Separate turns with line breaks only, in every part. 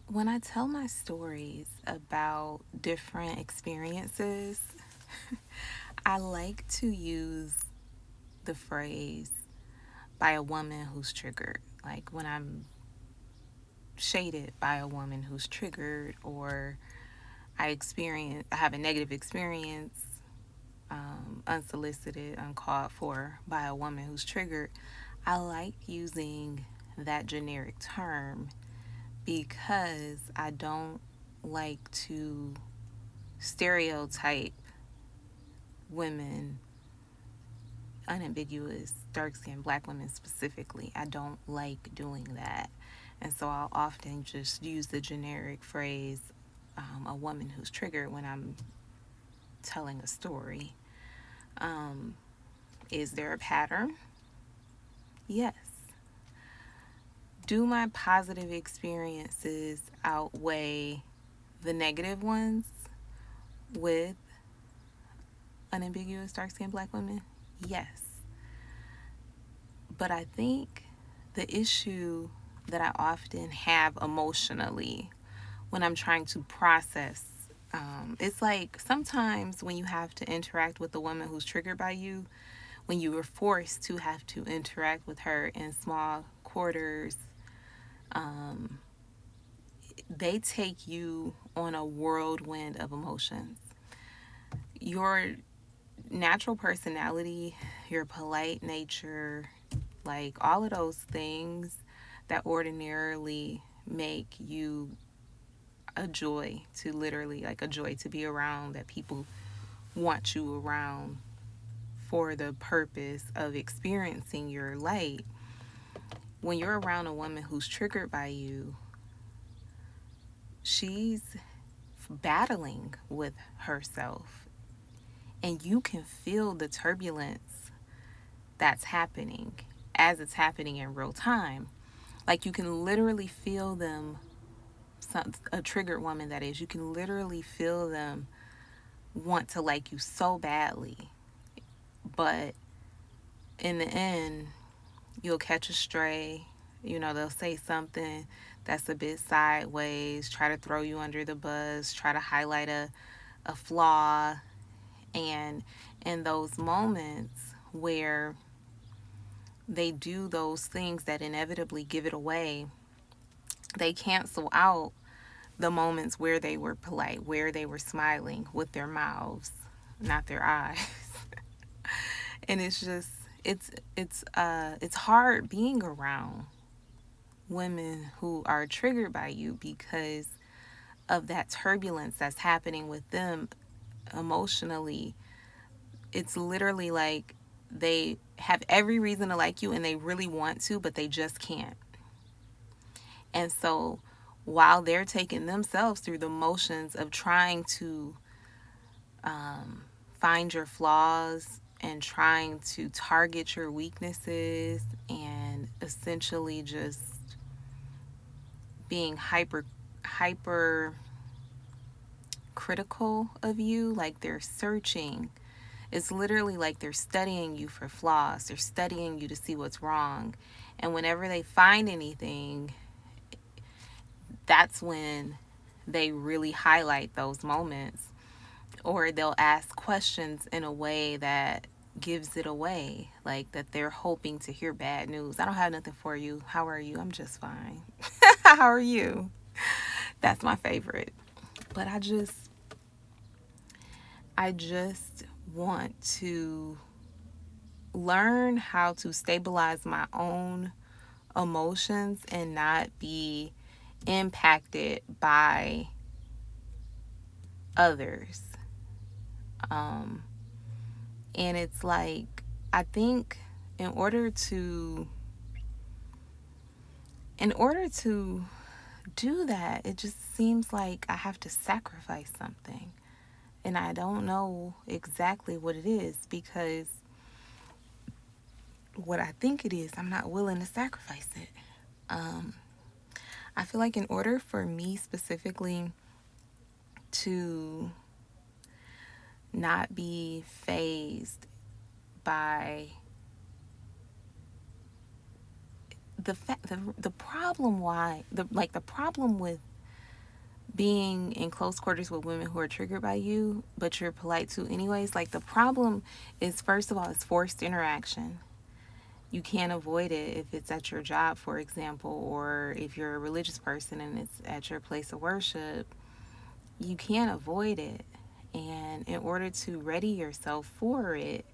When I tell my stories about different experiences, I like to use the phrase by a woman who's triggered. Like when I'm shaded by a woman who's triggered, or I have a negative experience, unsolicited, uncalled for by a woman who's triggered, I like using that generic term because I don't like to stereotype women, unambiguous, dark skinned black women specifically. I don't like doing that. And so I'll often just use the generic phrase, a woman who's triggered, when I'm telling a story. Um, is there a pattern? Yes. Do my positive experiences outweigh the negative ones with unambiguous dark skinned black women? Yes. But I think the issue that I often have emotionally when I'm trying to process, it's like sometimes when you have to interact with a woman who's triggered by you, when you were forced to have to interact with her in small quarters, um, they take you on a whirlwind of emotions. Your natural personality, your polite nature, like all of those things that ordinarily make you a joy to literally, like a joy to be around, that people want you around for the purpose of experiencing your light. When you're around a woman who's triggered by you, she's battling with herself, and you can feel the turbulence that's happening as it's happening in real time. Like you can literally feel them, a triggered woman that is, you can literally feel them want to like you so badly. But in the end, you'll catch a stray. You know, they'll say something that's a bit sideways, try to throw you under the bus, try to highlight a flaw. And in those moments where they do those things that inevitably give it away, they cancel out the moments where they were polite, where they were smiling with their mouths, not their eyes. And it's just it's hard being around women who are triggered by you because of that turbulence that's happening with them emotionally. It's literally like they have every reason to like you and they really want to, but they just can't. And so while they're taking themselves through the motions of trying to find your flaws and trying to target your weaknesses and essentially just being hyper critical of you, like they're searching. It's literally like they're studying you for flaws. They're studying you to see what's wrong. And whenever they find anything, that's when they really highlight those moments, or they'll ask questions in a way that gives it away, like that they're hoping to hear bad news. I don't have nothing for you. How are you? I'm just fine. How are you? That's my favorite. But I just want to learn how to stabilize my own emotions and not be impacted by others. Um, and it's like, I think in order to in order to do that, it just seems like I have to sacrifice something. And I don't know exactly what it is, because what I think it is, I'm not willing to sacrifice it. Um, I feel like in order for me specifically to not be phased by the problem, why the problem with being in close quarters with women who are triggered by you, but you're polite to anyways. Like, the problem is, first of all, it's forced interaction. You can't avoid it if it's at your job, for example, or if you're a religious person and it's at your place of worship. You can't avoid it. And in order to ready yourself for it,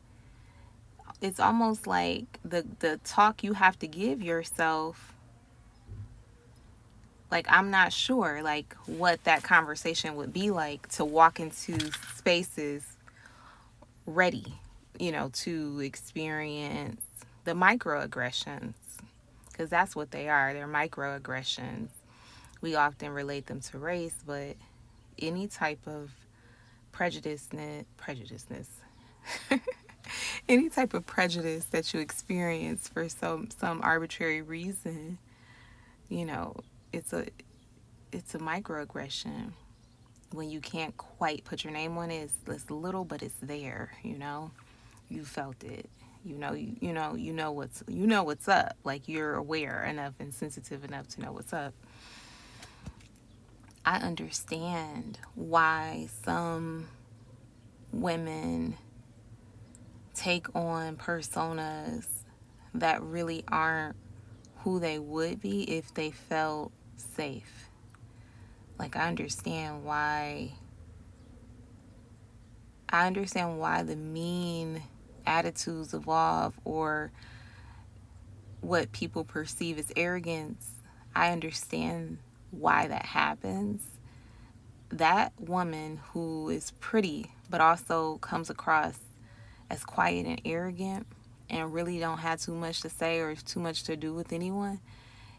it's almost like the talk you have to give yourself. Like, I'm not sure like what that conversation would be like to walk into spaces ready, to experience the microaggressions, because that's what they are. They're microaggressions. We often relate them to race, but any type of prejudiceness any type of prejudice that you experience for some arbitrary reason, you know, it's a microaggression. When you can't quite put your name on it, it's little, but it's there. You felt it. You know what's up. Like, you're aware enough and sensitive enough to know what's up. I understand why some women take on personas that really aren't who they would be if they felt safe. Like, I understand why the mean attitudes evolve, or what people perceive as arrogance. I understand why that happens. That woman who is pretty but also comes across as quiet and arrogant and really don't have too much to say or too much to do with anyone,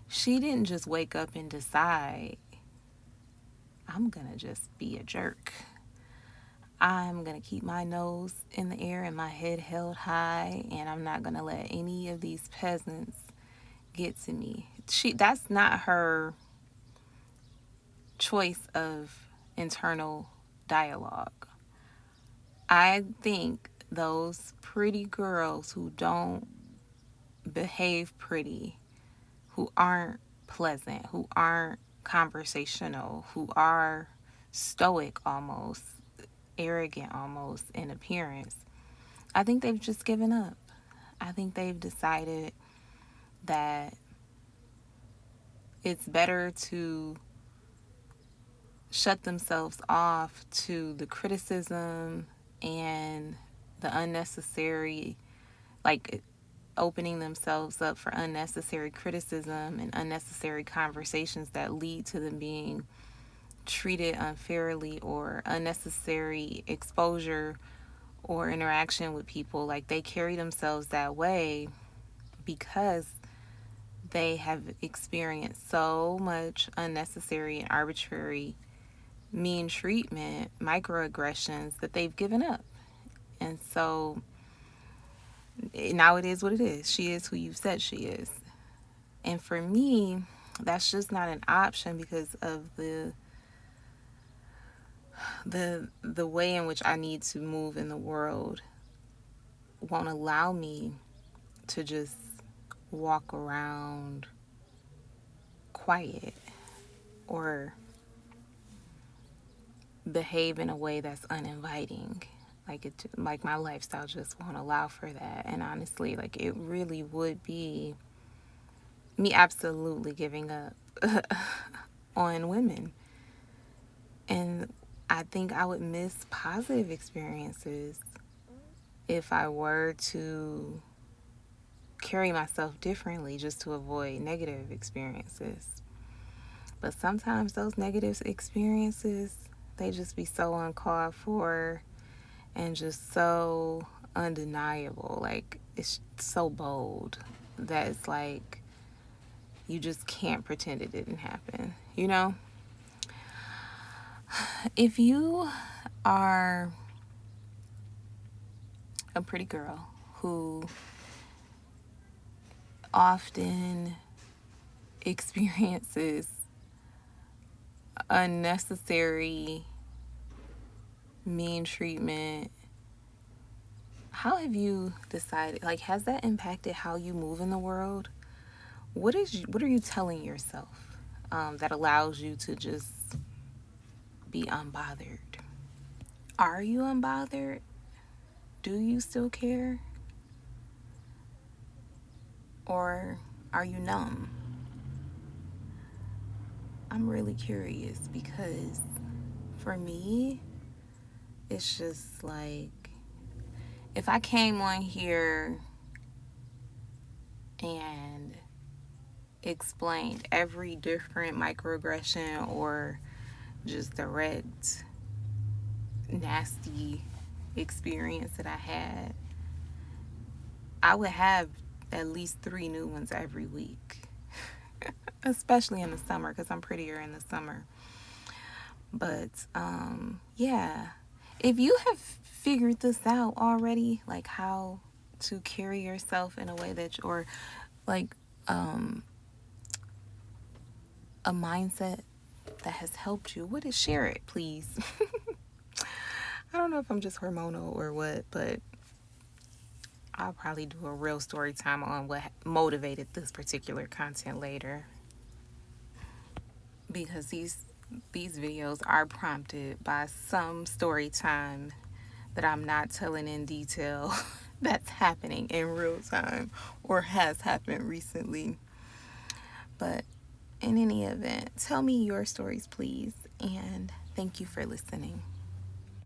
she didn't just wake up and decide, I'm gonna just be a jerk. I'm gonna keep my nose in the air and my head held high, and I'm not gonna let any of these peasants get to me. That's not her choice of internal dialogue. I think those pretty girls who don't behave pretty, who aren't pleasant, who aren't conversational, who are stoic almost, arrogant almost in appearance, I think they've just given up. I think they've decided that it's better to shut themselves off to the criticism and the unnecessary, like, opening themselves up for unnecessary criticism and unnecessary conversations that lead to them being treated unfairly, or unnecessary exposure or interaction with people. Like, they carry themselves that way because they have experienced so much unnecessary and arbitrary mean treatment, microaggressions, that they've given up. And so now it is what it is. She is who you said she is. And for me, that's just not an option, because of the way in which I need to move in the world won't allow me to just walk around quiet or behave in a way that's uninviting. Like my lifestyle just won't allow for that. And honestly, like, it really would be me absolutely giving up on women. And I think I would miss positive experiences if I were to carry myself differently just to avoid negative experiences. But sometimes those negative experiences, they just be so uncalled for and just so undeniable. Like, it's so bold that it's like you just can't pretend it didn't happen, If you are a pretty girl who often experiences unnecessary mean treatment, how have you decided, like, has that impacted how you move in the world? What are you telling yourself that allows you to just be unbothered. Are you unbothered? Do you still care? Or are you numb? I'm really curious because for me, it's just like if I came on here and explained every different microaggression or just direct nasty experience that I had, I would have at least 3 new ones every week, especially in the summer because I'm prettier in the summer. But yeah, if you have figured this out already, like how to carry yourself in a way that, or like a mindset that has helped you, would it share it, please? I don't know if I'm just hormonal or what, but I'll probably do a real story time on what motivated this particular content later, because these videos are prompted by some story time that I'm not telling in detail that's happening in real time or has happened recently. But in any event, tell me your stories, please, and thank you for listening.